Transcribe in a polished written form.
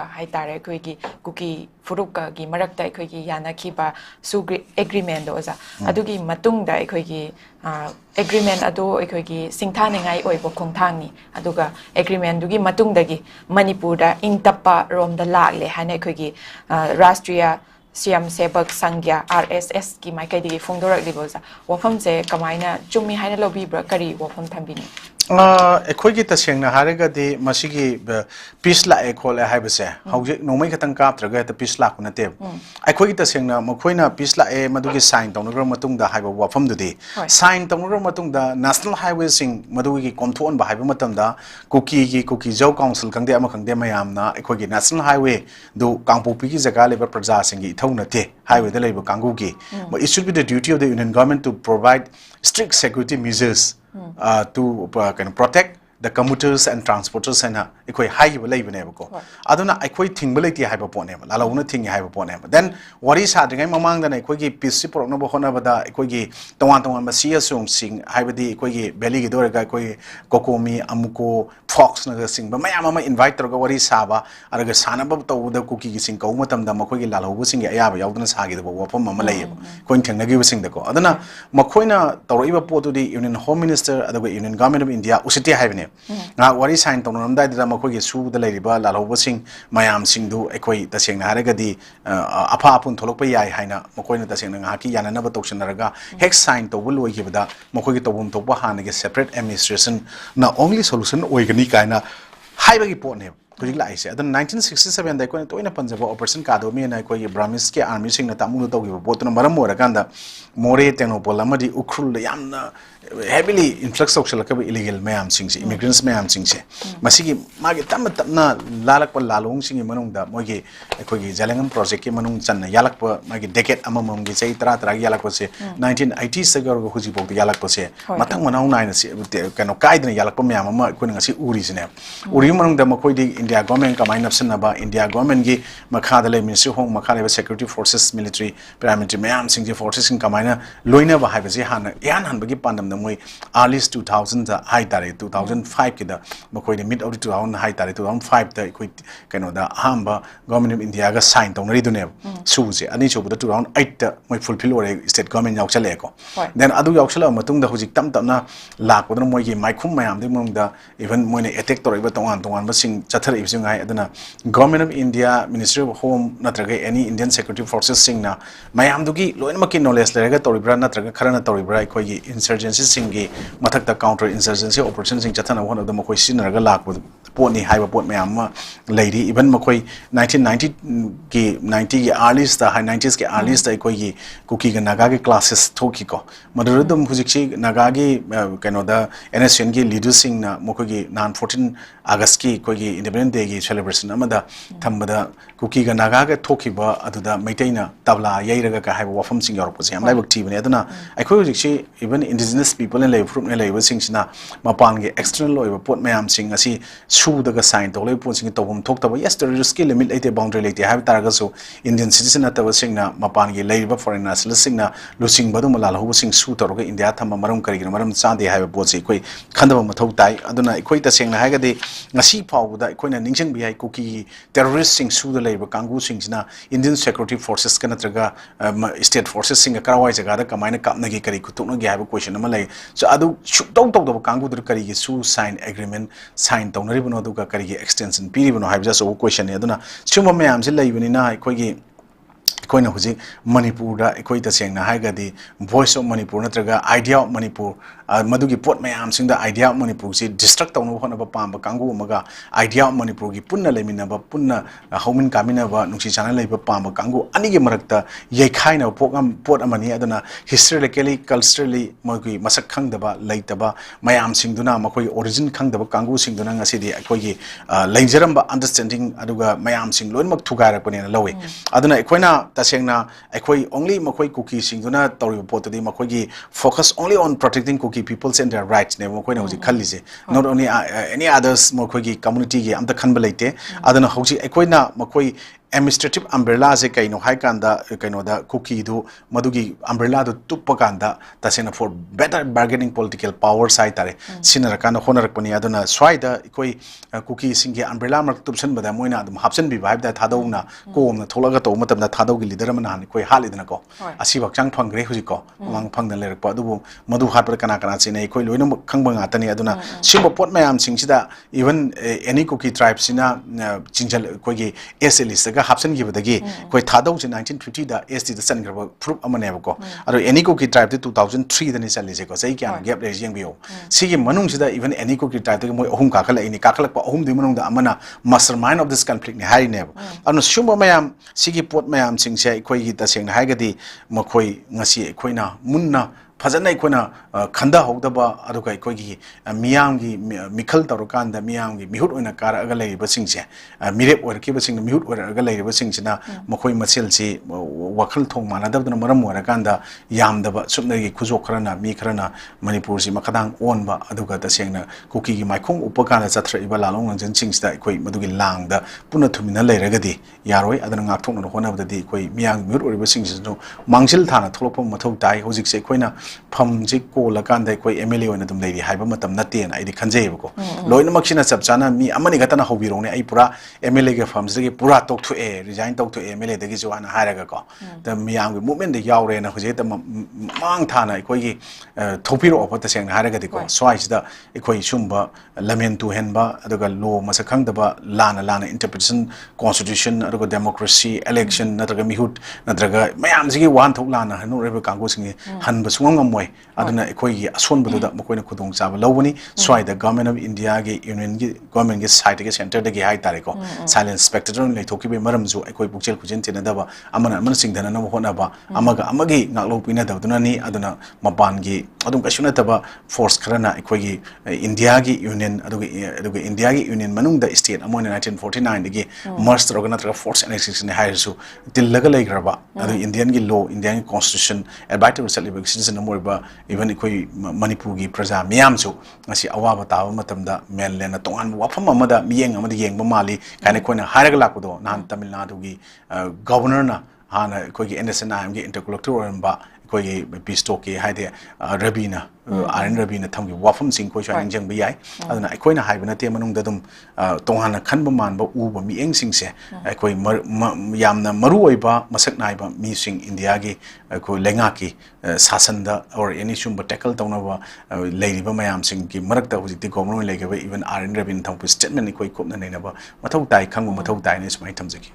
haitare koigi kuki furuka gi marakta koigi yana kiba sugri agreement oza adugi matungda koigi agreement ado koigi singthane ngai oibo khongthangni aduga agreement dugi matungdagi manipur da ingtappa romda lagle hane koigi rashtriya Siam Sebak Sangya RSS ki mai kai digi phongdorak liboza wafamse kamaina chumi haina lobi bra kari wafam thambini ꯑꯩꯈꯣꯏꯒꯤ ꯇꯁꯦꯡꯅ ꯍꯥꯏꯔꯒꯗꯤ ꯃꯁꯤꯒꯤ piece ꯂꯥꯛꯑꯦ ꯈꯣꯠꯂꯦ ꯍꯥꯏꯕꯁꯦ ꯍꯧꯖꯤꯛ ꯅꯣꯡꯃꯩ ꯈꯛꯇꯪ ꯀꯥꯞꯇ꯭ꯔꯒ ꯍꯦꯛꯇ ꯄꯤꯁ ꯂꯥꯛꯄ ꯅꯠꯇꯦꯕ ꯑꯩꯈꯣꯏꯒꯤ ꯇꯁꯦꯡꯅ ꯃꯈꯣꯏꯅ ꯄꯤꯁ ꯂꯥꯛꯑꯦ ꯃꯗꯨꯒꯤ ꯁꯥꯏꯟ ꯇꯧꯅꯈ꯭ꯔꯕ ꯃꯇꯨꯡꯗ ꯍꯥꯏꯕ ꯋꯥꯐꯝꯗꯨꯗꯤ ꯁꯥꯏꯟ ꯇꯧꯅꯈ꯭ꯔꯕ ꯃꯇꯨꯡꯗ ꯅꯦꯁꯅꯦꯜ ꯍꯥꯏꯋꯦꯁꯤꯡ ꯃꯗꯨꯒꯤ ꯀꯣꯝꯊꯣꯛꯍꯟꯕ ꯍꯥꯏꯕ ꯃꯇꯝꯗ ꯀꯨꯀꯤꯖꯧ ꯀꯥꯎꯟꯁꯤꯜ ꯈꯪꯗꯦ ꯑꯃ ꯈꯪꯗꯦ ꯃꯌꯥꯝꯅ ꯑꯩꯈꯣꯏꯒꯤ ꯅꯦꯁꯅꯦꯜ ꯍꯥꯏꯋꯦꯗꯨ ꯀꯥꯡꯄꯣꯛꯄꯤꯒꯤ ꯖꯒꯥ ꯂꯩꯕ ꯄ꯭ꯔꯖꯥꯁꯤꯡꯒꯤ ꯏꯊꯧ ꯅꯠꯇꯦ ꯍꯥꯏꯋꯦꯗ ꯂꯩꯕ ꯀꯥꯡꯕꯨꯒꯤ it should be the duty of the Union government to provide strict security measures to protect the commuters and transporters and ekoi haiba leibane ko aduna ekoi thingbale ti haiba pone ma lalawna thingi haiba pone ma then wari sadringai mamang da ekoi gi peace porokna bo hona bada ekoi gi tongan masia song sing haiba di ekoi gi belly gi dorga ekoi kokomi amuko fox na sing ba mayam ma invite torga wari saba araga sana ba to da kuki gi sing ko matam da makoi gi lalawbu sing ya ba yaudna sagi da bo pom ma lay ko thengna gi sing da ko aduna makoina tawriba potu di Union Home Minister adaga Union Government of India usiti haibane wari sign tonamdai da makogi su da leriba lalhobasing mayam singdu ekoi tasengna haragadi apa apun tholokpa yai haina makoina tasengna ngaki yanana ba toksinaraga hex sign to bul oigibada makogi tobum tokpa hanage separate administration na only solution oigani kaina haibagi potne kujik lai se adan 1967 da ko toina panjaba operation kadomi na ko Brahmis ke army sing na tamu to gibo botuna maram mora kanda more tenopol amadi ukhul yamna heavily influx of illegal mayam singsi immigrants mayam singse masigi magi tamna lalak pa lalong singi manung da mogi ekogi jalangam project ke manung channa yalak pa magi decade amamam gi chei tra yalak pa se 1980 se gar huji bok yalak pa se matang manau nai na se kano kaidna yalak pa mayam ma ko ngasi uri sine uri manung da makoi di India government kamai napsan ba India government gi makha da le ministry hong makha le security forces military paramilitary mayam singji forces sing kamai na loina ba haiba je han yan han bagi pandam moi earliest 2000 da high tare 2005 ki da makoi de mid of 2000 high tare 2005 da koi kano da hamba government of India ga sign tong ri du ne su je ani chu da 2008 da moi fulfill ore state government yauk chale ko then adu yauk chala matung da hujik tam tam na lak ko da moi gi mai khum mayam de mong da even moi ne attack tor iba tongan ba sing chathar ibsu ngai aduna government of India Ministry of Home natraga any Indian security forces sing na mayam du gi loin maki knowledge lerega toribra natraga kharana toribra koi gi insurgency singi mathakta counter insurgency operation sing chathana one of the makoi sinaraga lakpo poni haiba pot mayam lady even makoi 1990 ki 90 ki earliest the high 90s ki earliest koi gi kuki ga naga ge classes thoki ko madurudum hujikchi naga gi kano da NSN gi leaders sing na makoi gi 14 August ki koi gi independence day gi celebration amada thambada kuki ga naga ge thoki ba aduda maitaina tabla yairaga ka haiba wafam sing yorok pose am laibak tibane aduna aikoi hujikchi even indigenous people in live group ne live sing sina mapan ge external loiba pot mayam sing asi su daga sign to loi pon sing tobum thok taba yes there is skill limit ate boundary late have taraga so Indian citizen ataba sing na mapan ge live foreign national sing na lusing badu malal ho sing su toroga India thamba maram kari gi maram chande have pot sei koi khandaba mathau tai aduna ikoi ta sing na ha ga de ngasi phaw da ikoi na ningsing bi hai kuki terrorist sing su da live kangu sing sina Indian security forces kana traga state forces sing karawai jaga da kamaina kapna gi kari kutuk gi have question ama lai so adu tong tong da kangu dur kari gi su sign agreement sign tong nari bono du ka kari gi extension piri bono have just so question ne aduna chuma mayam je lai bani na ikoi gi koina huji manipur da ikoi ta seng na haiga di voice of manipur natraga idea of manipur madugi pot mayam sing da idea of manipur si distract tawno hona ba pam ba kangu maga idea of manipur gi punna lemina ba punna homin kamina ba nungsi chana lei ba pam ba kangu ani gi marakta yei khaina pot amani aduna historically culturally magi masak khang da ba leita ba mayam sing duna makoi origin khang da ba kangu sing duna ngasi di ikoi gi leijaram ba understanding aduga mayam sing loin mak thugaira pani na lowe aduna ikoina tasengna ekoi only makoi cookie singduna tori pot di makoi gi focus only on protecting cookie peoples and their rights ne makoi na hoji khalli je not only any others makoi gi community gi am ta khanba leite adana hoji ekoi na makoi administrative umbrella se kaino hai kanda kaino da cookie du madugi umbrella du tuppa kanda tasena for better bargaining political power side tare sinara kana honar pani aduna swaida koi cookie singe umbrella mak tupsan bada moina adum hapsan bi vibe da thadawna ko na tholaga to matam da thadaw gi leader man han koi halidna ko asi bakchang phangre huji ko mang phangdan lerak pa adu madu hat kana kana chine koi loina khangba nga tani aduna simba pot mayam singsida even any cookie tribe sina chinjal koi gi SLS ga hapsan gi badagi koi thadaw 1950 da ST da san graba proof amane ko aro any cookie tribe 2003 da ni salise ko sai kya gap le jeng bio sigi manung sida even any cookie tribe moi ahum ka khala ini ka khala pa ahum di manung da amana mastermind of this conflict ni hari ne anu sumba mayam sigi pot mayam singse koi gi ta seng hai ga di makoi ngasi koi na munna फजन अखोना खंदा होदबा अदुगा अखोगी मियामगी मिखल तौरकांदा मियामगी मिहुट ओइना कारगा लैरिबा सिंगसे मिरेप ओरकिबा सिंग मिहुट ओरगा लैरिबा सिंगसिना मखोई मसेलसी वखल थोंग मानदबदना मरम ओरकांदा यामदबा सुमनगी खुजो खरना मी खरना मणिपुर सि मखदांग ओनबा अदुगा तसेंगना कुकीगी माइखोंग उपकाना चथ्रइबा लालोंग लंजन सिंगसदा अखोई मदुगी लांगदा पुना थुमिना लैरगदी यारोय अदना ngakthokna honabdadi अखोई मियाम मिहुट ओरिबा सिंगसिनो मांगसिल थाना थोलपम मथौ ताई होजिकसे अखोइना फमजी कोलकान कोई MLA होना तुम लेरी हाइबा मतम नते ना इदी खंजेबको लोइन मक्सिना चपचाना मी अमनि गतना होबिरोने आई पूरा MLA के फर्म्स के पूरा तोक्थुए रिजाइन तोक्थुए MLA दगी जोना हारगा को द मियाम के मूवमेंट दे यावरे ना होजे त मांग थाना कोई थोपिरो अपत सेंग हारगा दिको स्वाइसदा कोई सुंबा लमेन तु हेनबा अदुगा लो मसखंगदबा लाना इंटरप्रिटेशन कॉन्स्टिट्यूशन अदुगा डेमोक्रेसी इलेक्शन नत्रगा मिहुट नत्रगा मयाम जिगी वान थोक लाना हनु रेबे कांगो सिंगे हन बसुंगम मोय aduna ekoi gi ason buda makoina khudong chaba lobani swaida government of India ge union gi government ge site ge center de ge hai tare ko silent spectator le thoki be maram ju ekoi bukchel khujin tina daba amana amana singdana na hona ba amaga amagi ngaklo pina da duna ni aduna mapan gi adum kasuna taba force kharana ekoi gi India gi union aduga India gi union manung da state amona 1949 de ge merged organizer force annexation hai su tillaga legraba adu Indian gi law Indian constitution advice celebrate citizen more ba even koi manipur gi praja miyam chu ngasi awaba tawa matamda mainland tongan wafam amada miyeng amadi yengba mali kaina koina haraga lakudo nan Tamil Nadu gi governor na hana koi gi NSNIM gi intercollector ba koi pisto ki haide rabina Iron Rabina thamgi wafam sing koi shang jang bi ai aduna koina haibana te manung dadum tonghana khanba manba uba mi eng sing se koi yamna maru oiba masak naiba mi sing India gi ko lenga ki sasanda or any sumba tackle tawnaba leiriba mayam sing ki marakta hujiti government legeba even Iron Rabin thampu statement koi kopna neinaba mathau tai khangbu mathau tai ne smai thamjaki